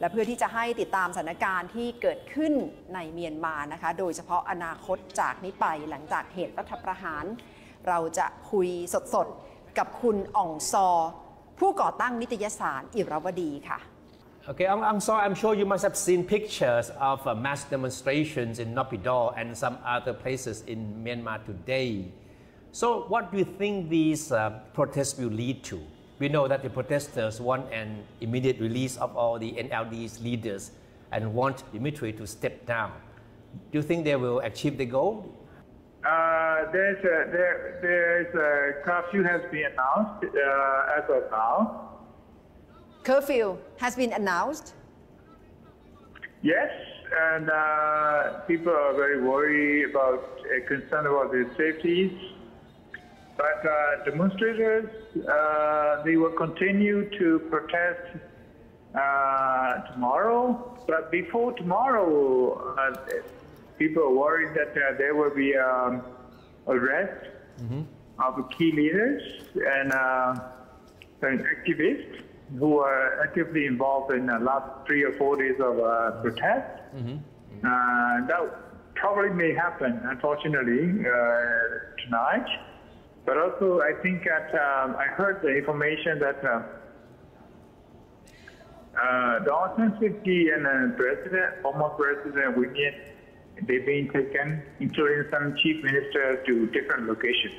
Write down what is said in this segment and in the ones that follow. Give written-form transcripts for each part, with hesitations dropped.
และเพื่อที่จะให้ติดตามสถานการณ์ที่เกิดขึ้นในเมียนมานะคะโดยเฉพาะอนาคตจากนี้ไปหลังจากเหตุรัฐประหารเราจะคุยสดๆกับคุณอ่องซอผู้ก่อตั้งนิตยสารอิรวดีค่ะ Okay, Aung San, I'm sure you must have seen pictures of mass demonstrations in Naypyidaw and some other places in Myanmar today. So, what do you think these protests will lead to? We know that the protesters want an immediate release of all the NLD's leaders and want the military to step down. Do you think they will achieve the goal? There's a curfew has been announced as of now. Curfew has been announced. Yes, and people are very worried about, concerned about their safety. But demonstrators, they will continue to protest tomorrow. But before tomorrow, people are worried that there will be arrest of key leaders and activists who are actively involved in the last 3 or 4 days of protest. That probably may happen, unfortunately, tonight. But also, I think that I heard the information that the authenticity and former President William, they've been taken, including some chief ministers, to different locations.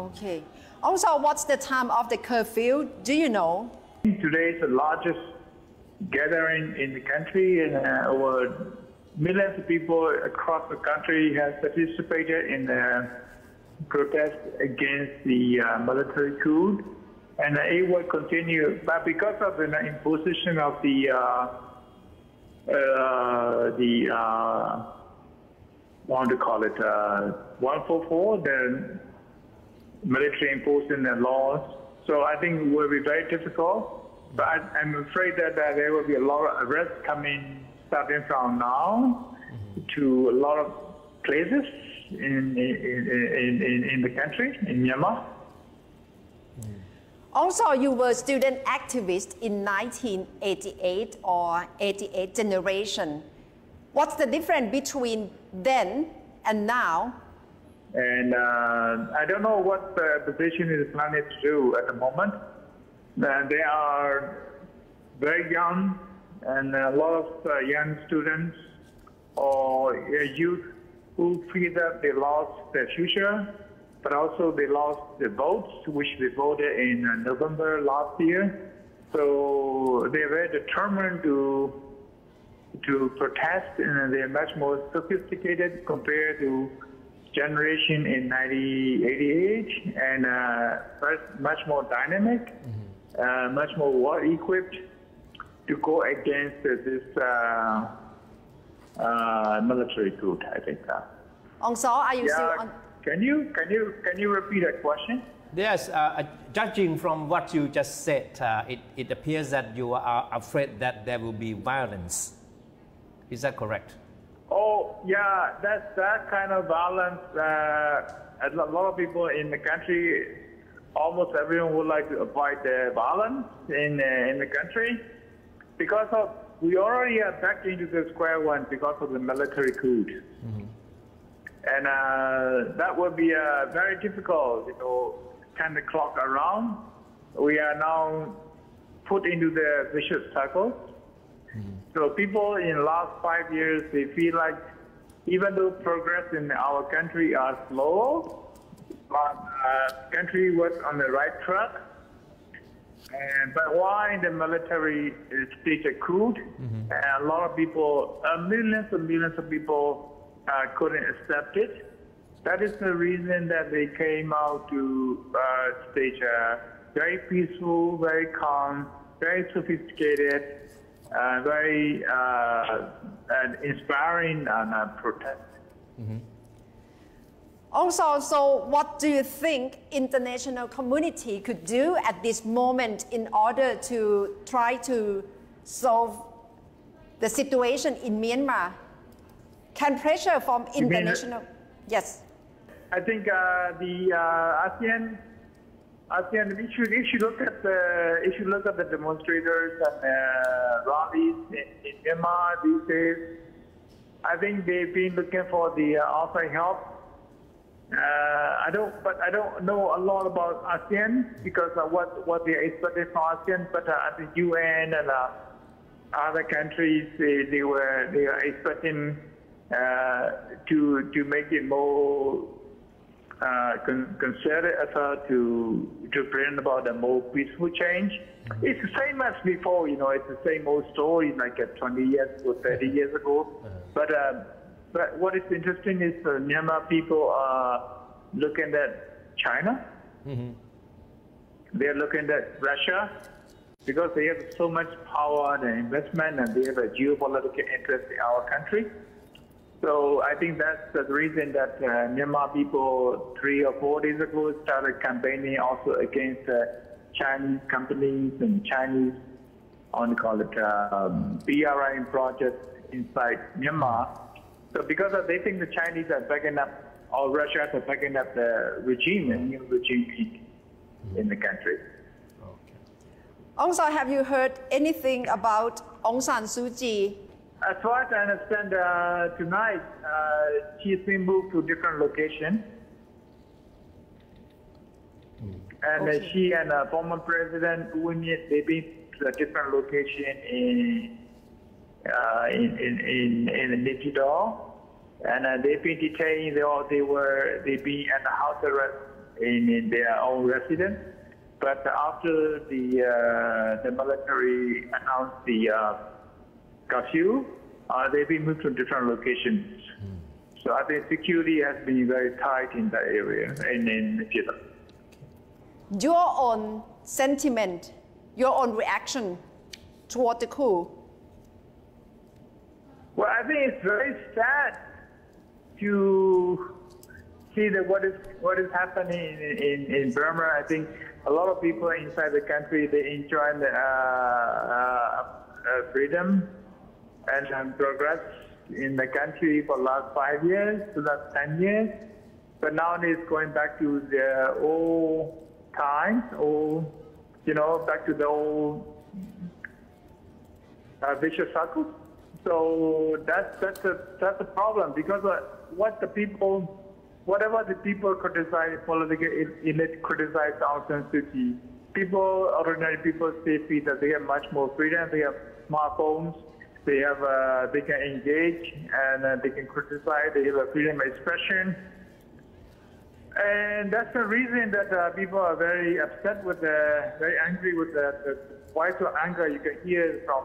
Okay. Also, what's the time of the curfew? Do you know? Today is the largest gathering in the country, and over millions of people across the country have participated in the protest against the military coup, and it will continue. But because of the imposition of the want to call it 144, the military imposing the laws. So I think it will be very difficult. But I'm afraid that there will be a lot of arrests coming starting from now to a lot of places in the country, in Myanmar. Also, you were student activist in 1988 or 88 generation. What's the difference between then and now? And I don't know what the position is planning to do at the moment. They are very young, and a lot of young students or youth who feel that they lost their future, but also they lost the votes, which they voted in November last year. So they're very determined to protest, and they're much more sophisticated compared to generation in 1988, and much more dynamic, much more well-equipped to go against this military coup, I think. Ong Saw, are you still on? Can you repeat that question? Yes, judging from what you just said, it appears that you are afraid that there will be violence. Is that correct? Oh, yeah, that's that kind of violence. A lot of people in the country, almost everyone would like to avoid the violence in the country because of we already are back into the square one because of the military coup. And that would be very difficult, turn the clock around. We are now put into the vicious cycle. So people in the last 5 years, they feel like even though progress in our country are slow, but country was on the right track. But why the military staged a coup? And a lot of people, millions and millions of people couldn't accept it. That is the reason that they came out to stage a very peaceful, very calm, very sophisticated, very inspiring protest. Also, so what do you think international community could do at this moment in order to try to solve the situation in Myanmar? Can pressure from international? Yes. I think the ASEAN. If you look at the demonstrators and in Myanmar these days. I think they've been looking for the outside help. I don't know a lot about ASEAN because of what they are expecting from ASEAN, but I think UN and other countries they are expecting to make it more concerted effort to bring about a more peaceful change. It's the same as before, it's the same old story like 20 years ago, 30 years ago. But what is interesting is Myanmar people are looking at China. They're looking at Russia because they have so much power and investment and they have a geopolitical interest in our country. So I think that's the reason that Myanmar people 3 or 4 days ago started campaigning also against Chinese companies and Chinese, I want to call it BRI projects inside Myanmar. So because they think the Chinese are backing up, or Russia are backing up the regime, a new regime peak in the country. Aung San, have you heard anything about Aung San Suu Kyi? As far as I understand, tonight she's been moved to different location, and she and former President Win Myint they've been to a different location in Naypyidaw, and they've been detained. They've been at the house arrest in their own residence. But after the military announced the curfew, they've been moved to different locations. So I think security has been very tight in that area in Naypyidaw. Your own sentiment, your own reaction toward the coup? Well, I think it's very sad to see that what is happening in Burma. I think a lot of people inside the country they enjoy the freedom and progress in the country for the last 5 years, the last 10 years. But now it's going back to the old times, back to the old vicious cycle. So that's a problem because whatever the people criticize, political elite criticize Aung San Suu Kyi, ordinary people say that they have much more freedom, they have smartphones, they can engage and they can criticize, they have a freedom of expression. And that's the reason that people are very upset very angry with the voice of anger you can hear from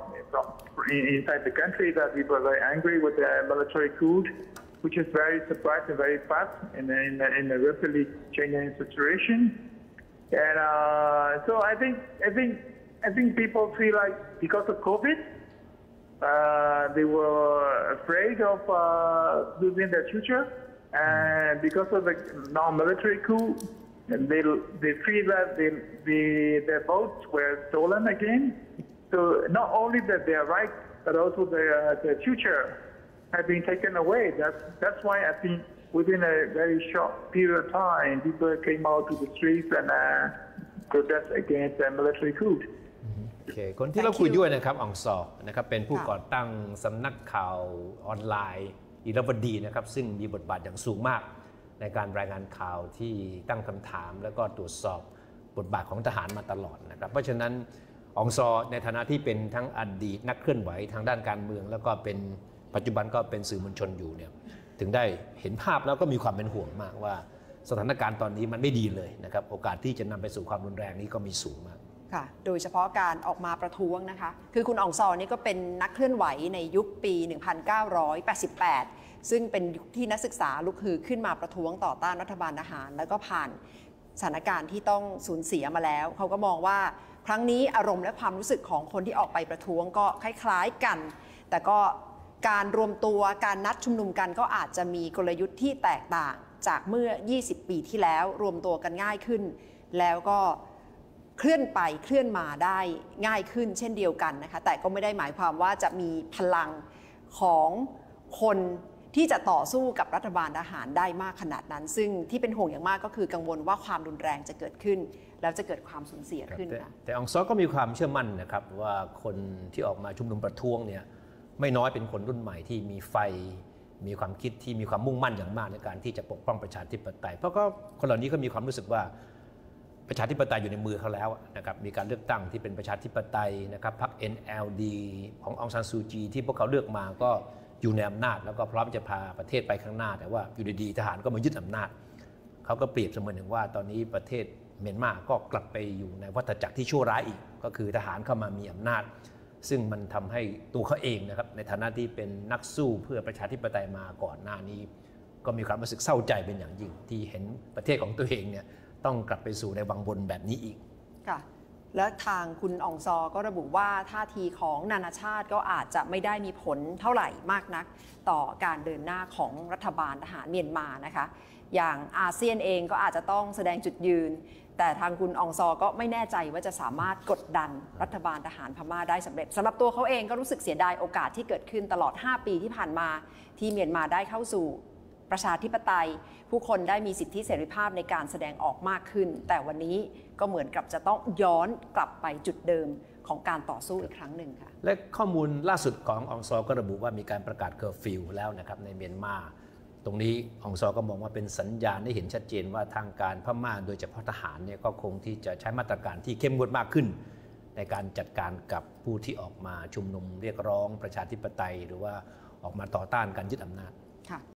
inside the country, that people are very angry with the military coup, which is very surprising, very fast in a rapidly changing situation. And so I think people feel like because of COVID, they were afraid of losing their future, and because of the non-military coup, they feel that their votes were stolen again. So not only that they are right, but also their future have been taken away. That's why I think within a very short period of time, people came out to the streets and protest against the military coup. โอเคคนที่เราคุยด้วยนะครับอองซอนะครับเป็นผู้ก่อตั้งสำนักข่าวออนไลน์อิรวดีนะครับซึ่งมีบทบาทอย่างสูงมากในการรายงานข่าวที่ตั้งคำถามแล้วก็ตรวจสอบบทบาทของทหารมาตลอดนะครับเพราะฉะนั้นอองซอในฐานะที่เป็นทั้งอดีตนักเคลื่อนไหวทางด้านการเมืองแล้วก็เป็นปัจจุบันก็เป็นสื่อมวลชนอยู่เนี่ยถึงได้เห็นภาพแล้วก็มีความเป็นห่วงมากว่าสถานการณ์ตอนนี้มันไม่ดีเลยนะครับโอกาสที่จะนำไปสู่ความรุนแรงนี้ก็มีสูงมากค่ะโดยเฉพาะการออกมาประท้วงนะคะคือคุณอองซอนี่ก็เป็นนักเคลื่อนไหวในยุคปี 1988 ซึ่งเป็นยุคที่นักศึกษาลุกฮือขึ้นมาประท้วงต่อต้านรัฐบาลทหารแล้วก็ผ่านสถานการณ์ที่ต้องสูญเสียมาแล้วเขาก็มองว่าครั้งนี้อารมณ์และความรู้สึกของคนที่ออกไปประท้วงก็คล้ายๆกันแต่ก็การรวมตัวการนัดชุมนุมกันก็อาจจะมีกลยุทธ์ที่แตกต่างจากเมื่อ 20 ปีที่แล้วรวมตัวกันง่ายขึ้นแล้วก็เคลื่อนไปเคลื่อนมาได้ง่ายขึ้นเช่นเดียวกันนะคะแต่ก็ไม่ได้หมายความว่าจะมีพลังของคนที่จะต่อสู้กับรัฐบาลทหารได้มากขนาดนั้นซึ่งที่เป็นห่วงอย่างมากก็คือกังวลว่าความรุนแรงจะเกิดขึ้น แล้วจะเกิดความสูญเสียขึ้นค่ะแต่องซอก็มีความเชื่อมั่นนะครับว่าคนที่ออกมาชุมนุมประท้วงเนี่ยไม่น้อยเป็นคนรุ่นใหม่ที่มีไฟมีความคิดที่มีความมุ่งมั่นอย่างมากในการที่จะปกป้องประชาธิปไตยเพราะก็คนเหล่านี้ก็มีความรู้สึกว่าประชาธิปไตยอยู่ในมือเขาแล้วนะครับมีการเลือกตั้งที่เป็นประชาธิปไตยนะครับพรรค NLD ขององซานซูจีที่พวกเขาเลือกมาก็อยู่ในอำนาจแล้วก็พร้อมจะพาประเทศไปข้างหน้าแต่ว่าอยู่ดีๆทหารก็มายึดอำนาจเขาก็เปรียบเสมือนถึงว่าตอนนี้ประเทศเมียนมาก็กลับไปอยู่ในวัฏจักรที่ชั่วร้ายอีกก็คือทหารเข้ามามีอำนาจซึ่งมันทำให้ตัวเขาเองนะครับในฐานะที่เป็นนักสู้เพื่อประชาธิปไตยมาก่อนหน้านี้ก็มีความรู้สึกเศร้าใจเป็นอย่างยิ่งที่เห็นประเทศของตัวเองเนี่ยต้องกลับไปสู่ในวังวนแบบนี้อีกค่ะและทางคุณอองซอก็ระบุว่าท่าทีของนานาชาติก็อาจจะไม่ได้มีผลเท่าไหร่มากนักต่อการเดินหน้าของรัฐบาลทหารเมียนมานะคะอย่างอาเซียนเองก็อาจจะต้องแสดงจุดยืนแต่ทางคุณอองซอก็ไม่แน่ใจว่าจะสามารถกดดันรัฐบาลทหารพม่าได้สำเร็จสำหรับตัวเขาเองก็รู้สึกเสียดายโอกาสที่เกิดขึ้นตลอด5ปีที่ผ่านมาที่เมียนมาได้เข้าสู่ประชาธิปไตยผู้คนได้มีสิทธิเสรีภาพในการแสดงออกมากขึ้นแต่วันนี้ก็เหมือนกับจะต้องย้อนกลับไปจุดเดิมของการต่อสู้อีกครั้งหนึ่งค่ะและข้อมูลล่าสุดขององซอก็ระบุว่ามีการประกาศเคอร์ฟิวแล้วนะครับในเมียนมาตรงนี้องซอก็มองว่าเป็นสัญญาณให้เห็นชัดเจนว่าทางการพม่าโดยเฉพาะทหารเนี่ยก็คงที่จะใช้มาตรการที่เข้มงวดมากขึ้นในการจัดการกับผู้ที่ออกมาชุมนุมเรียกร้องประชาธิปไตยหรือว่าออกมาต่อต้านการยึดอำนาจ